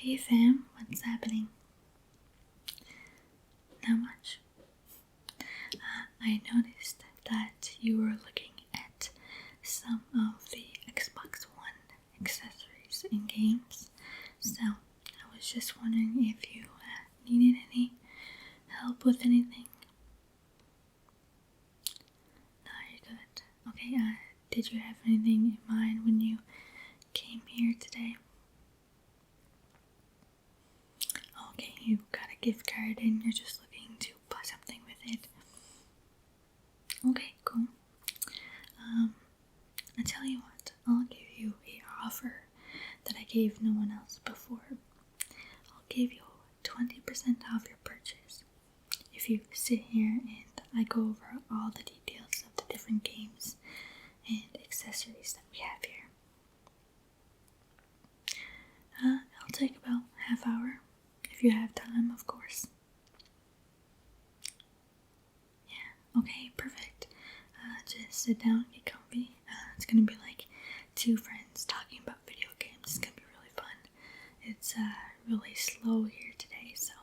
Hey fam, what's happening? Not much. I noticed that you were looking at some of the Xbox One accessories and games, so I was just wondering if you needed any help with anything. No, you're good. Okay, did you have anything in mind when you came here today? Okay, you got a gift card and you're just looking to buy something with it. Okay, cool. I tell you what, I'll give you an offer that I gave no one else before. I'll give you 20% off your purchase if you sit here and I go over all the details of the different games and accessories that we have here. It'll take about half hour if you have time, of course. Yeah, okay, perfect. Just sit down, get comfy. It's gonna be like two friends talking about video games. It's gonna be really fun. It's really slow here today, so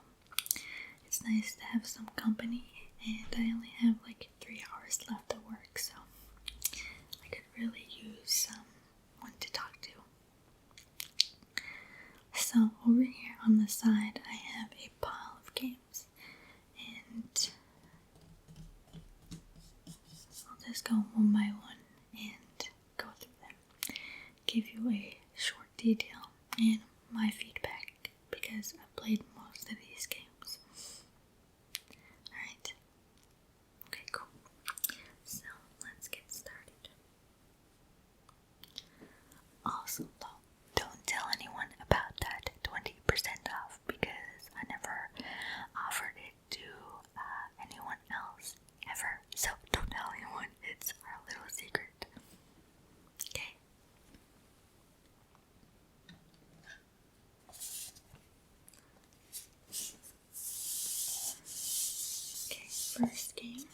it's nice to have some company. And I only have like 3 hours left at work, so I could really use someone to talk to. So over here on the side, I have a pile of games, and I'll just go one by one and go through them, give you a short detail and my feedback because I've played most of these games. Alright, okay, cool. So let's get started. Also, don't tell anyone about that 20% off because I never offered it to anyone else ever. So don't tell anyone, it's our little secret. Okay? Okay, first game.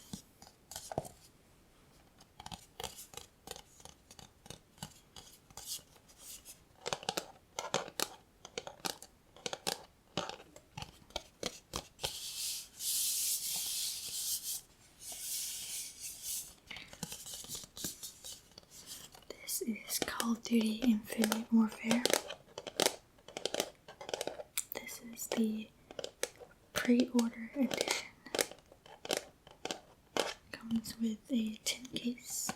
This is Call of Duty Infinite Warfare. This is the pre-order edition. Comes with a tin case,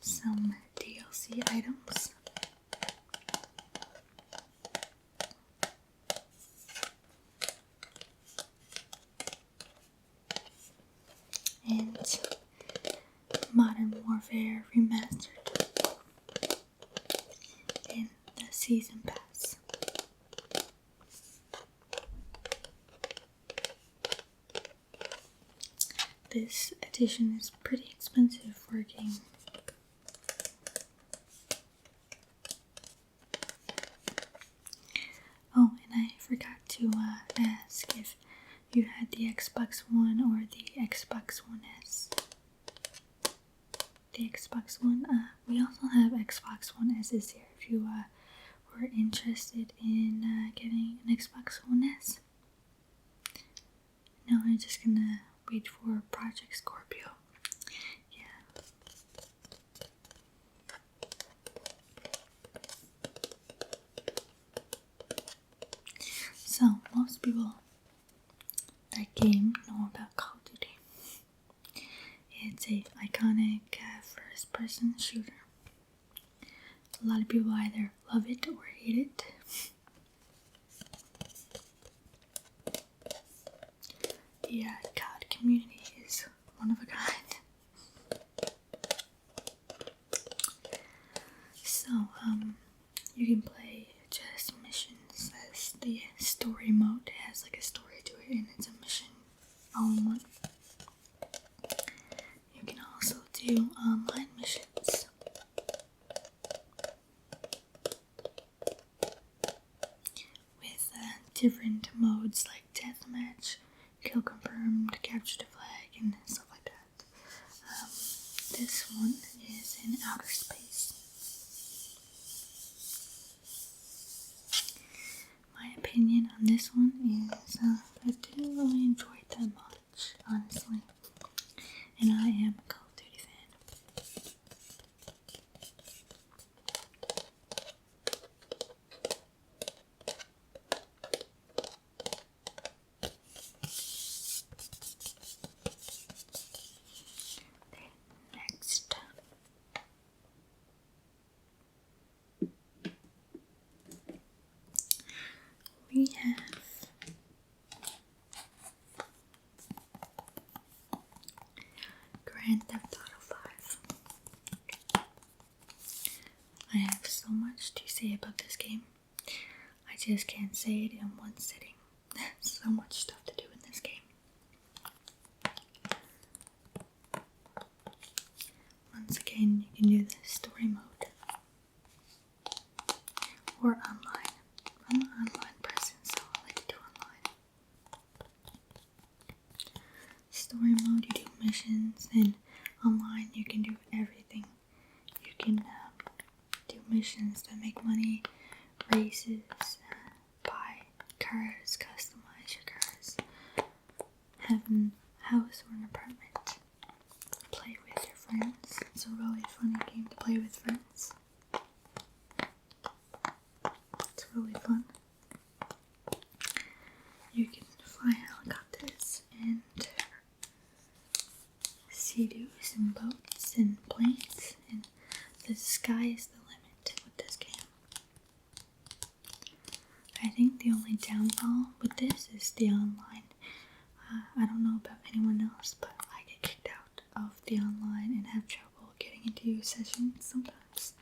some DLC items, and Modern Warfare Remastered in the Season Pass. This edition is pretty expensive for a game. Oh, and I forgot to ask if you had the Xbox One or the Xbox One S. The Xbox One, we also have Xbox One S's here if you were interested in getting an Xbox One S. No, I'm just gonna wait for Project Scorpio. Yeah. So, most people that game know about Call of Duty. It's a iconic first-person shooter. A lot of people either love it or hate it. The COD community is one of a kind. So, you can play just missions as the story mode. It has like a story to it and it's a mission all in one. You can also do online missions. With different modes like deathmatch, kill confirmed, capture the flag, and stuff like that. This one is in outer space. opinion on this one is I didn't really enjoy it that much, honestly. And I am a Call of Duty fan. Next, we have Grand Theft Auto 5. I have so much to say about this game. I just can't say it in one sitting. There's so much stuff to do in this game. Once again, you can do the story mode or online. I'm an online person, so I like to do online. Story mode, you do missions, and online you can do everything. You can do missions that make money, races, buy cars, customize your cars, have a house or an apartment, play with your friends. It's a really funny game to play with friends. It's really fun. You can fly helicopters and sea-doos and boats and planes, and the sky is the limit with this game. I think the only downfall with this is the online. I don't know about anyone else, but I get kicked out of the online and have trouble getting into sessions sometimes.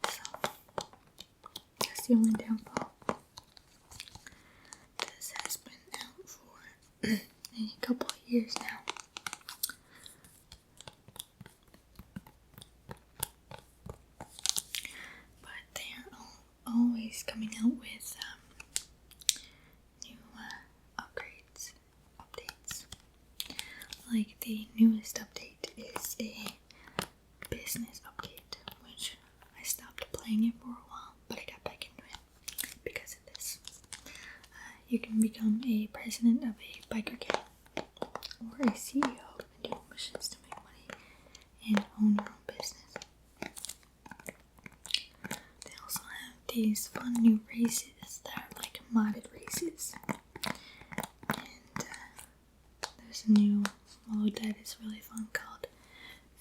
So, that's the only downfall. This has been out for a couple of years now. But they are always coming out with new upgrades, updates. Like the newest update is a business update, which I stopped playing it for a while, but I got back into it because of this. You can become a president of a biker gang or a CEO and do missions to make money and own your own business. They also have these fun new races that are like modded races. And there's a new mode that is really fun called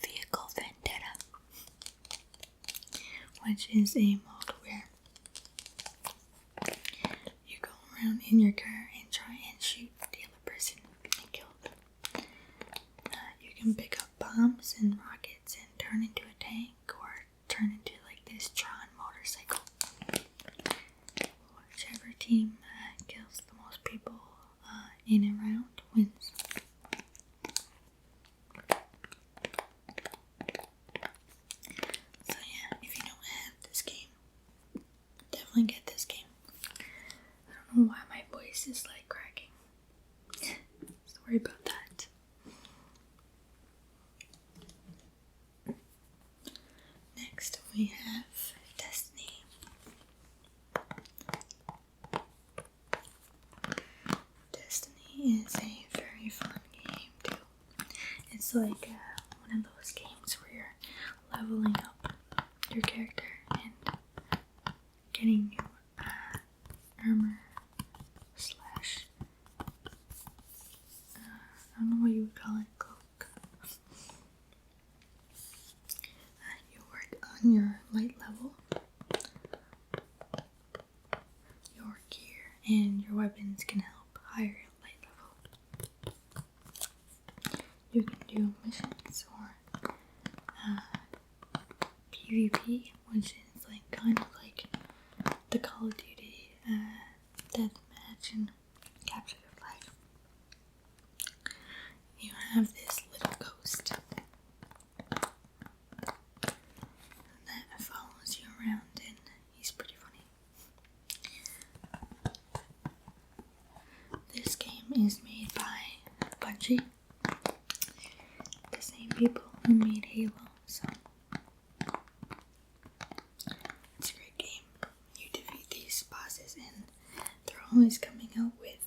Vehicle Vendetta, which is a mode where you go around in your car and try and shoot the other person and kill them. You can pick up bombs and rockets and turn into a tank or turn into like this Tron motorcycle. Whichever team kills the most people in a round wins. So yeah, if you don't have this game, definitely get this game. I don't know why my voice is like cracking. Sorry about that. Next we have Destiny. Destiny is a very fun game too. It's like one of those games where you're leveling up your character and getting new armor slash I don't know what you would call it, cloak. You work on your light level, your gear, and your weapons can help higher your light level. You can do missions or PvP, which is like kind of like the Call of Duty deathmatch and capture the flag. You have this little ghost that follows you around, and he's pretty funny. This game is made by Bungie, the same people who made Halo, so it's a great game. You defeat these bosses and they're always coming out with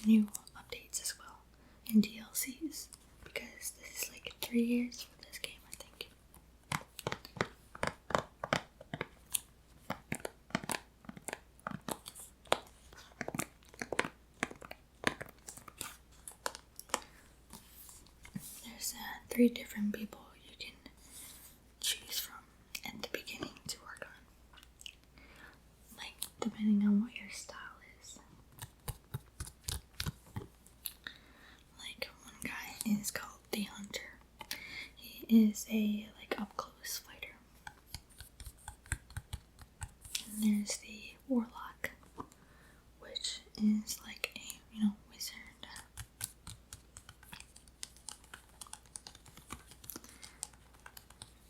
new updates as well and DLCs, because this is like 3 years for this game, I think. There's 3 different people you can choose from at the beginning to work on, like depending on what your style is. Like one guy is called the Hunter. He is a like up close fighter. And there's the Warlock, which is like a wizard.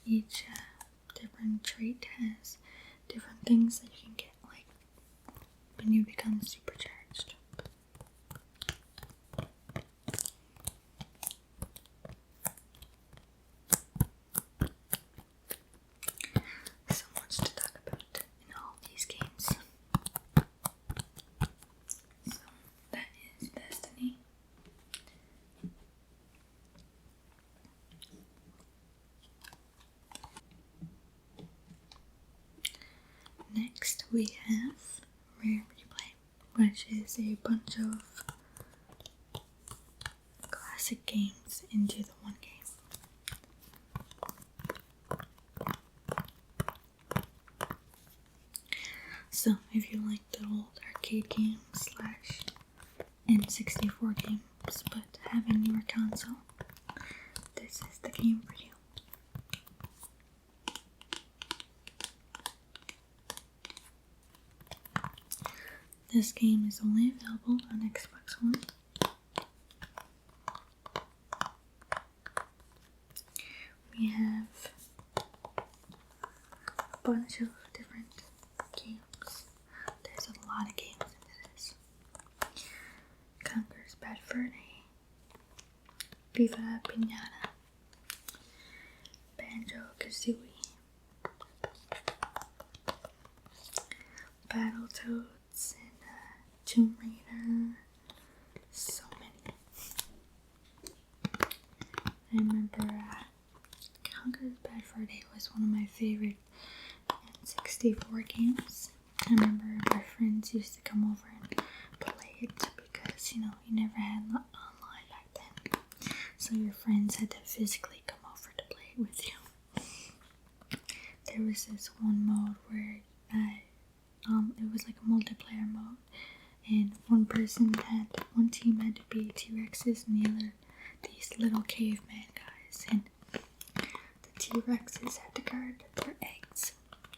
Each different trait has different things that you can get, like when you become supercharged. So much to talk about in all these games. So that is Destiny. Next we have Roleplay, which is a bunch of classic games into the one game. So if you like the old arcade games / N64 games but have a newer console, this is the game for you. This game is only available on Xbox One. We have a bunch of different games. There's a lot of games into this. Conker's Bad Fur Day, Viva Pinata, Banjo-Kazooie, Battletoads, and Tomb Raider. So many. I remember Conker's Bad Fur Day was one of my favorite N64 games. I remember my friends used to come over and play it because, you never had online back then. So your friends had to physically come over to play it with you. There was this one mode where it was like a multiplayer mode, and one team had to be T-Rexes and the other these little caveman guys, and the T-Rexes had to guard their eggs,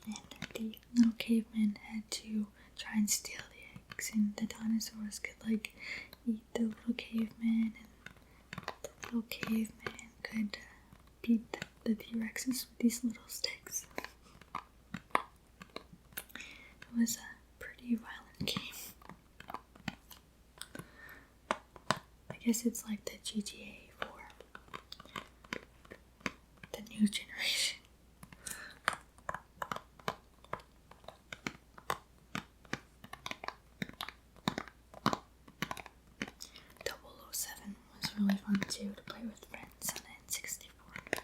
and the little cavemen had to try and steal the eggs, and the dinosaurs could like eat the little caveman, and the little caveman could beat the T-Rexes with these little sticks. It was a pretty violent game. I guess it's like the GTA for the new generation. 007 was really fun too to play with friends on N64.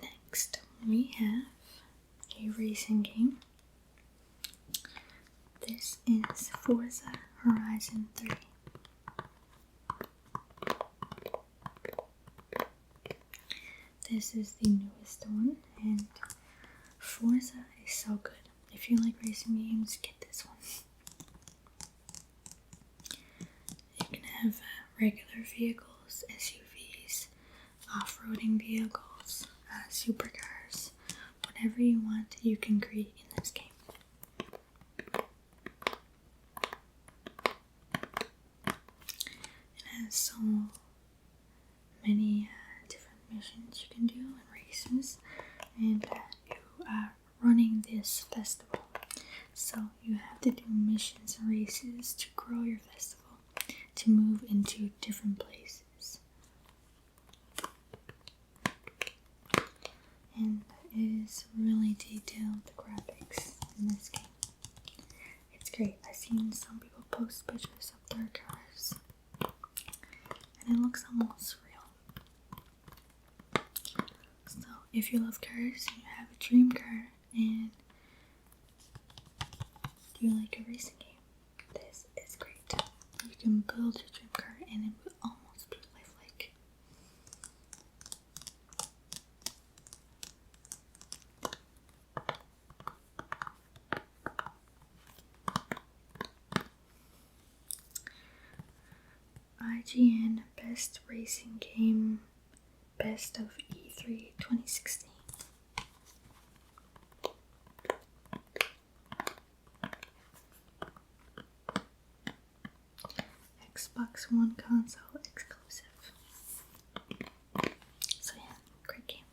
Next, we have a racing game. This is Forza Horizon 3. This is the newest one, and Forza is so good. If you like racing games, get this one. You can have regular vehicles, SUVs, off-roading vehicles, supercars, whatever you want you can create in this game. It has so many different missions you can do in races, and you are running this festival, so you have to do missions and races to grow your festival, to move into different places. and it is really detailed, the graphics in this game. It's great. I've seen some people post pictures of their cars, and it looks almost real. So if you love cars and you have a dream car and you like a racing game, this is great. You can build your dream car and it will almost be lifelike. IGN Best Racing Game, Best of E3 2016. Xbox One console exclusive. So yeah, great game.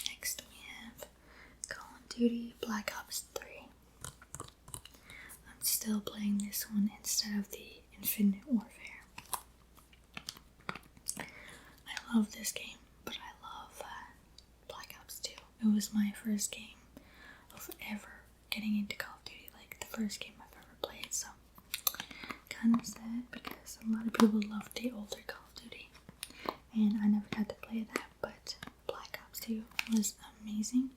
Next we have Call of Duty Black Ops 3. I'm still playing this one instead of the Infinite Warfare. I love this game, but I love Black Ops 2. It was my first game of ever getting into Call of Duty, like the first game I've ever played, so kind of sad because a lot of people love the older Call of Duty, and I never got to play that, but Black Ops 2 was amazing,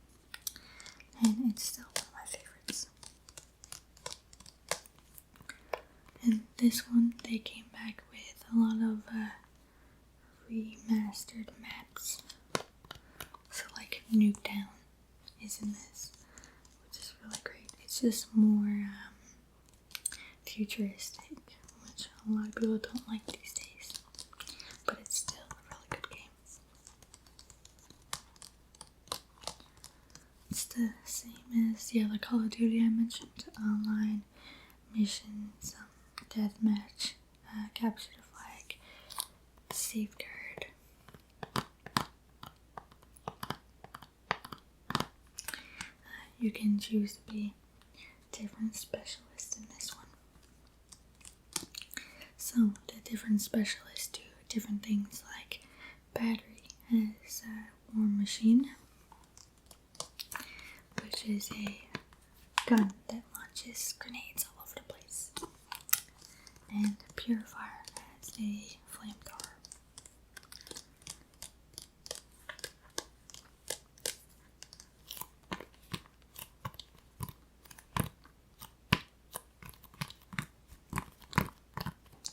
and it's still one of my favorites. And this one, they came back with a lot of remastered maps. So like Nuketown is in this, which is really great. It's just more futuristic, which a lot of people don't like these days, but it's still a really good game. It's the same as the other Call of Duty I mentioned: online missions, deathmatch, capture the flag, safeguard. You can choose to be different specialists in this one. So the different specialists do different things, like battery has War Machine, which is a gun that launches grenades all over the place, and Purifier has a flamethrower.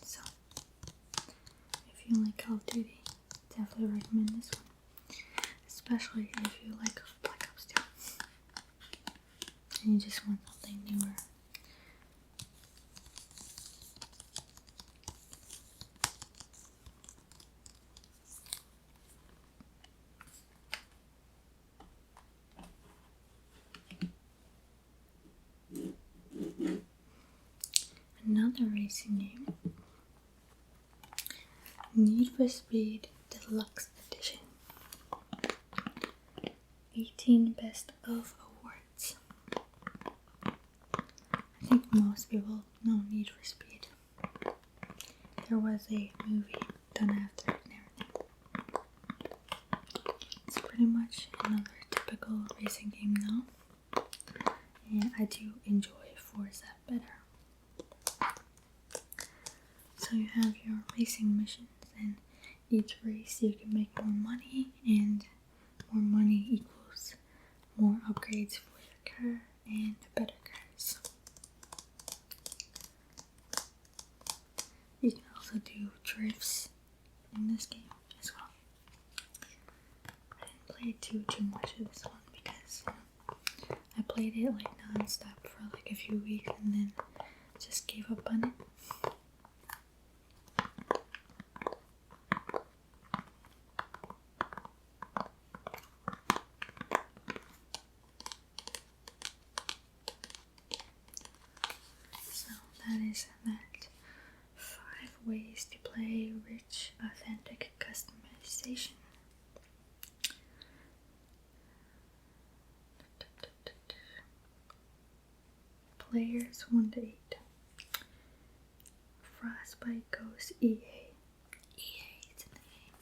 So if you like Call of Duty, definitely recommend this one, especially if you like Black Ops 2 and you just want something newer. Another racing game, Need for Speed Deluxe Edition. 18 Best of Awards. I think most people know Need for Speed. There was a movie done after it and everything. It's pretty much another typical racing game though, and I do enjoy Forza better. So you have your racing missions, and each race you can make more money, and more money equals more upgrades for your car and better cars. You can also do drifts in this game as well. I didn't play too much of this one because I played it like non-stop for like a few weeks and then just gave up on it. So that is that. 5 ways to play rich, authentic customization. Players 1 to 8. Frostbite goes EA. EA, it's in the game.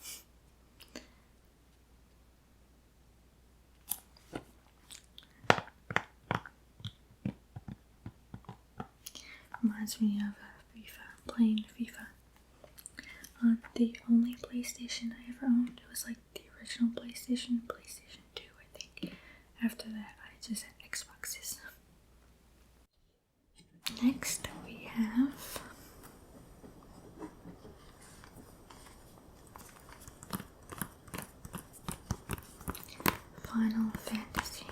Reminds me of FIFA, playing FIFA. The only PlayStation I ever owned, it was like the original PlayStation 2, I think. After that, I just had Xboxes. Next, we have Final Fantasy.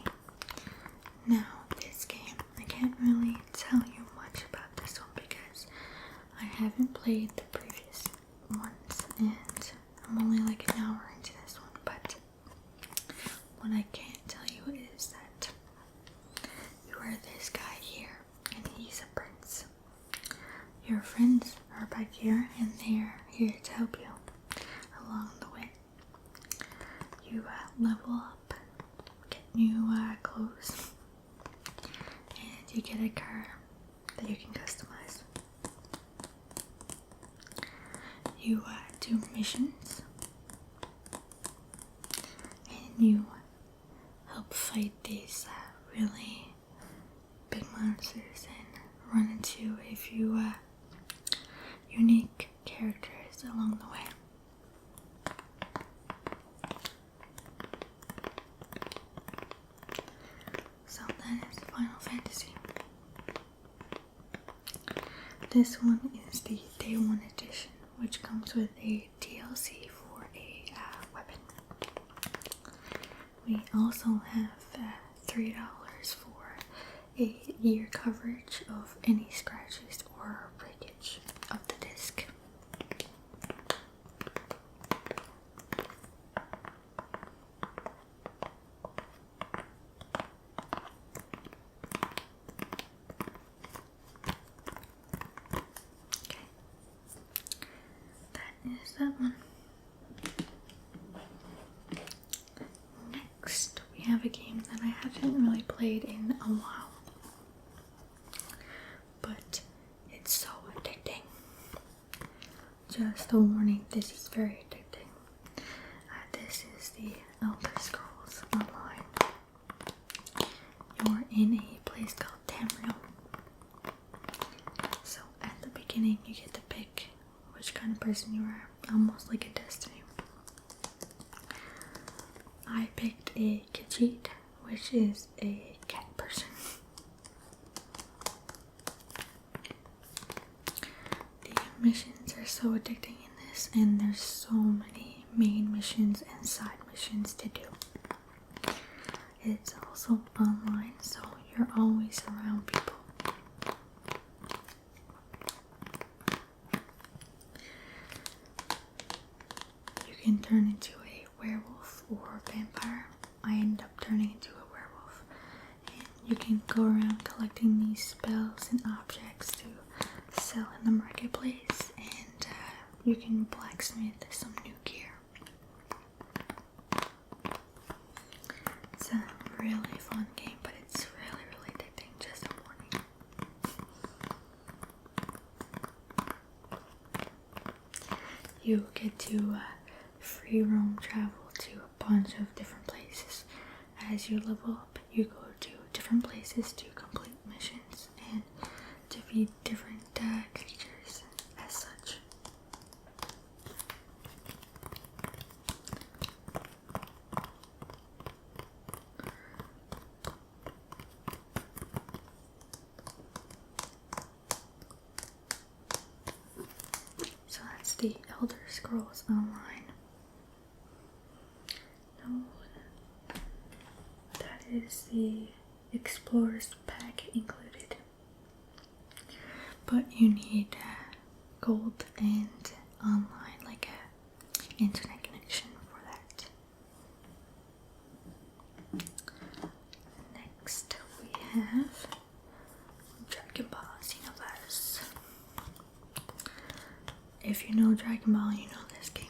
Now, this game, I can't really tell you much about this one because I haven't played the previous ones and I'm only like an hour into this one, but what I can tell you is that you are this guy here and he's a prince. Your friends are back here and they're here to help you along the way. You level up, get new clothes, and you get a car that you can customize. You do missions, and you help fight these really big monsters and run into a few unique characters along the way. So that is Final Fantasy. This one is the Day 1 edition, which comes with a DLC for a weapon. We also have $3 for a year coverage of any scratches or breakage of the disc. Okay, that is that one. Next, we have a game that I haven't really played in a while, but it's so addicting. Just a warning, this is very addicting. This is the Elder Scrolls Online. You're in a place called Tamriel. So at the beginning, you get to pick which kind of person you are, almost like a Destiny. I picked a Khajiit, which is a cat person. The missions are so addicting in this, and there's so many main missions and side missions to do. It's also online, so you're always around people. You can turn into a werewolf or a vampire. I ended up turning into a werewolf. And you can go around collecting these spells and objects to sell in the marketplace, and you can blacksmith some new gear. It's a really fun game, but it's really, really addicting, just a warning. You get to free roam travel to a bunch of different places. As you level up, you go to different places to complete missions and defeat different creatures as such. So that's the Elder Scrolls Online. No, that is the Explorers Pack included. But you need gold and online, like a internet connection for that. Next we have Dragon Ball Xenoverse. If you know Dragon Ball, you know this game.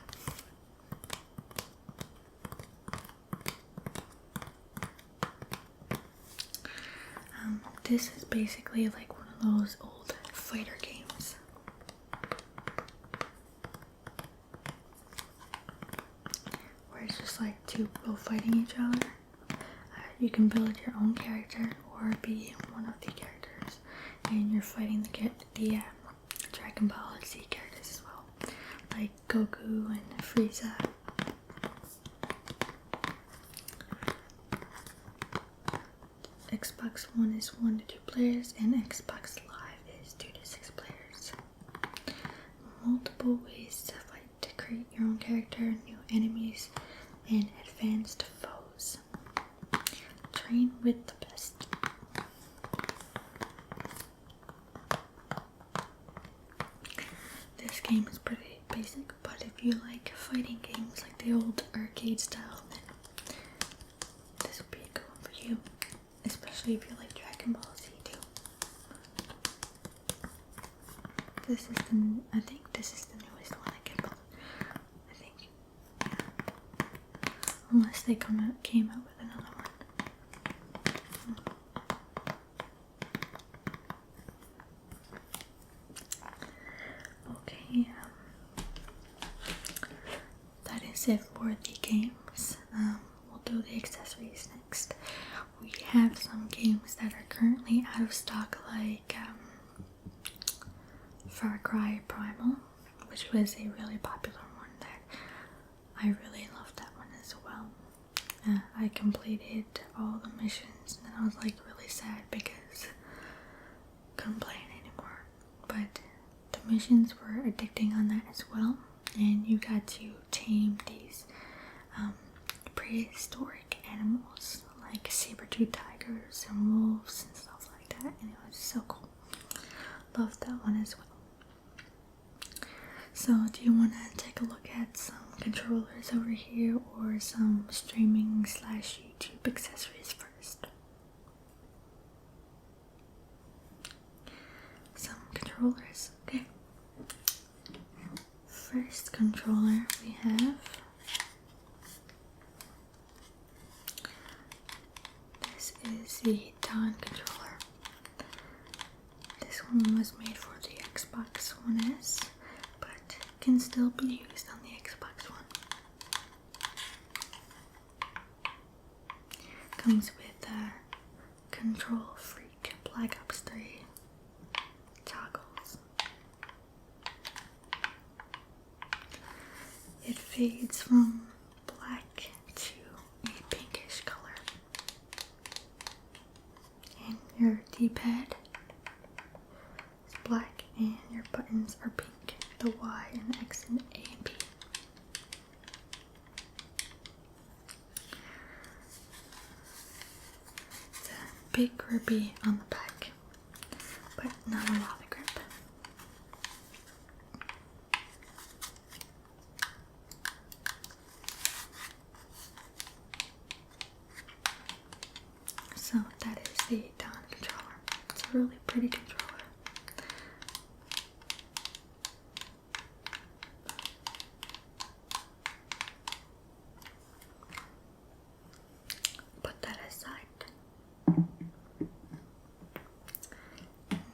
this is basically like one of those old fighter games. Where it's just like two people fighting each other. You can build your own character or be one of the characters, and you're fighting the Dragon Ball Z characters as well, like Goku and Frieza. Xbox One is 1 to 2 players, and Xbox Live is 2 to 6 players. Multiple ways to fight to create your own character, new enemies, and advanced foes. Train with the best. This game is pretty basic, but if you like fighting games like the old arcade style, then this would be a good one for you. Especially if you like Dragon Ball Z too. I think this is the newest one I can build. I think. Unless they came out with another one. Okay, that is it for the games. We'll do the accessories next. We have some games that are currently out of stock, like Far Cry Primal, which was a really popular one that I really loved that one as well. I completed all the missions and I was like really sad because I couldn't play it anymore. But the missions were addicting on that as well, and you got to tame these prehistoric animals like saber-toothed tigers and wolves and stuff like that, and it was so cool. Loved that one as well. So do you want to take a look at some controllers over here or some streaming / YouTube accessories first? Some controllers, okay. First controller we have is the Dawn controller. This one was made for the Xbox One S, but can still be used on the Xbox One. Comes with Control Freak Black Ops 3 toggles. It fades from black to a pinkish color. Your D-pad is black and your buttons are pink. The Y and X and A and P. It's a bit grippy on the back, but not a lot of grip. So that is the Dawn controller. It's a really pretty controller. Put that aside.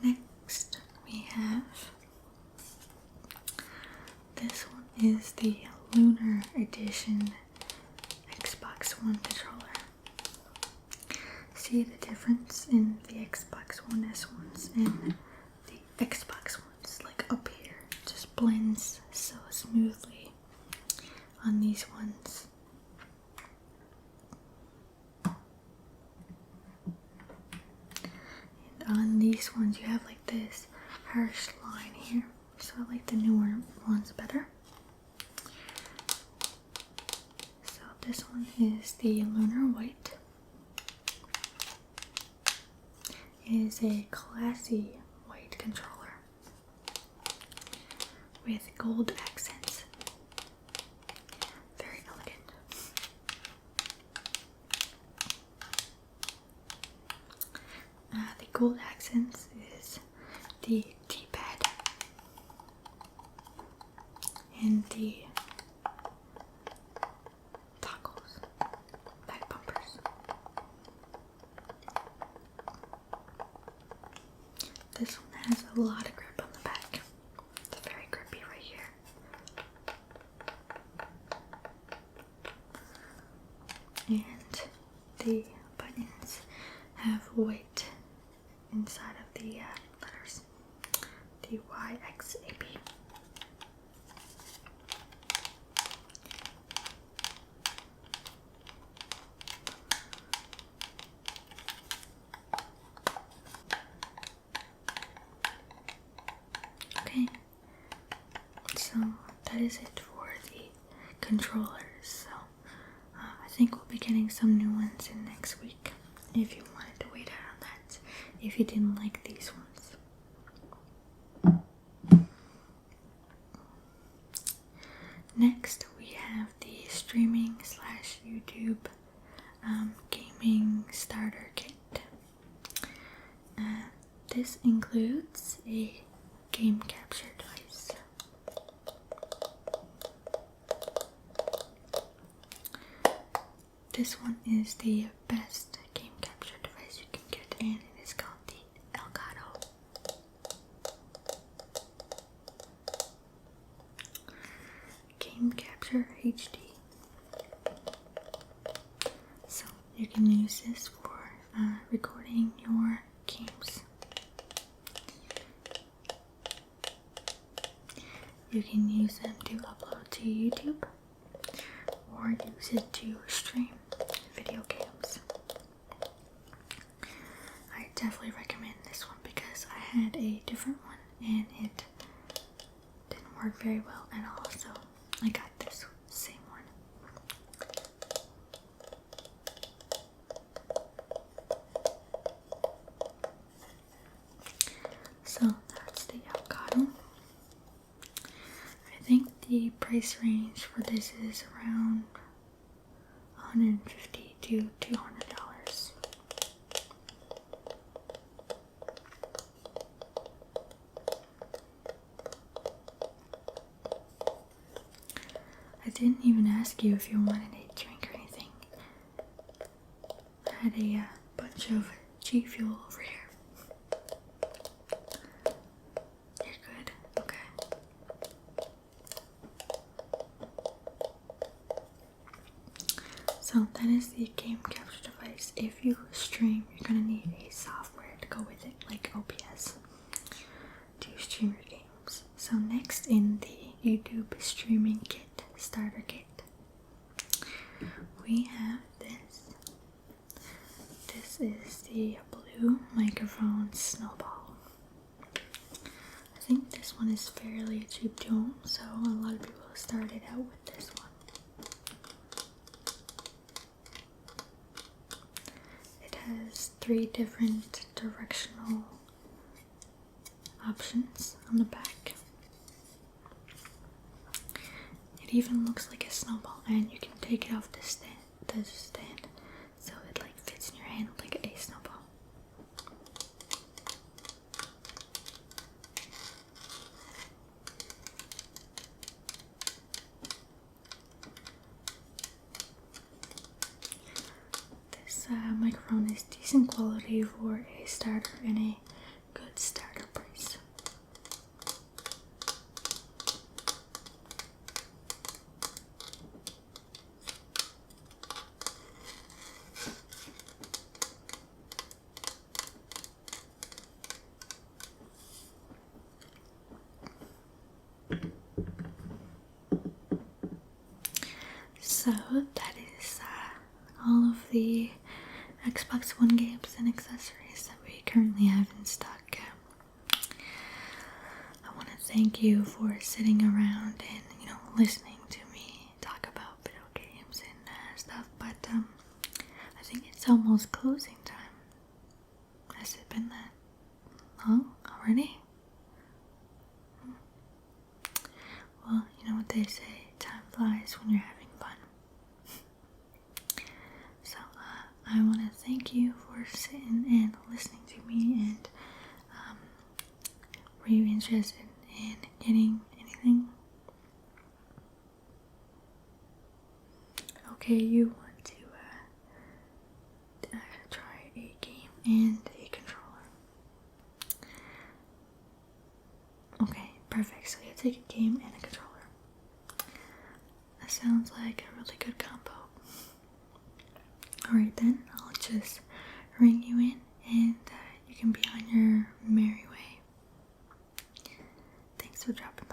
Next we have this one is the Lunar Edition Xbox One controller. See the difference in the Xbox One S ones and the Xbox ones, like up here, just blends so smoothly on these ones. And on these ones you have like this harsh line here, so I like the newer ones better. So this one is the Lunar White. It is a classy white controller with gold accents. Very elegant. The gold accents is the D-pad and the toggles, back bumpers. this one has a lot of grip on the back. It's very grippy right here. And the buttons have white inside of the letters. The YXAB. Okay, so that is it for the controllers. So I think we'll be getting some new ones in next week if you wanted to wait out on that, if you didn't like these ones. Next we have the streaming / YouTube gaming starter kit. This includes a game capture device, this one is the best game capture device you can get, and it is called the Elgato. Game Capture HD. So you can use this for recording your games. You can use them to upload to YouTube or use it to stream video games. I definitely recommend this one because I had a different one and it didn't work very well at all, so I got this same one. So that's the Elgato. I think the price range for this is around $150 to $200. I didn't even ask you if you wanted a drink or anything. I had a bunch of G Fuel over here. You're good? Okay. So that is the game capture device. If you stream, you're gonna need a software to go with it, like OBS, to stream your games. So next in the YouTube streaming kit, starter kit, we have this. This is the blue microphone Snowball. I think this one is fairly cheap too, so a lot of people started out with this one. It has 3 different directional options on the back. It even looks like a snowball, and you can take it off the stand, so it like fits in your hand like a snowball. This microphone is decent quality for a starter and a good starter price. So that is all of the Xbox One games and accessories that we currently have in stock. I want to thank you for sitting around and listening to me talk about video games and stuff. But I think it's almost closing time. Has it been that long already? Well, you know what they say, time flies when you're having fun. So I want to thank you for sitting and listening to me, and were you interested in getting anything? Okay, you want to try a game and a controller. Perfect. So you take a game and a controller. That sounds like a really good combo. Alright then, I'll just ring you in and you can be on your merry way. Thanks for dropping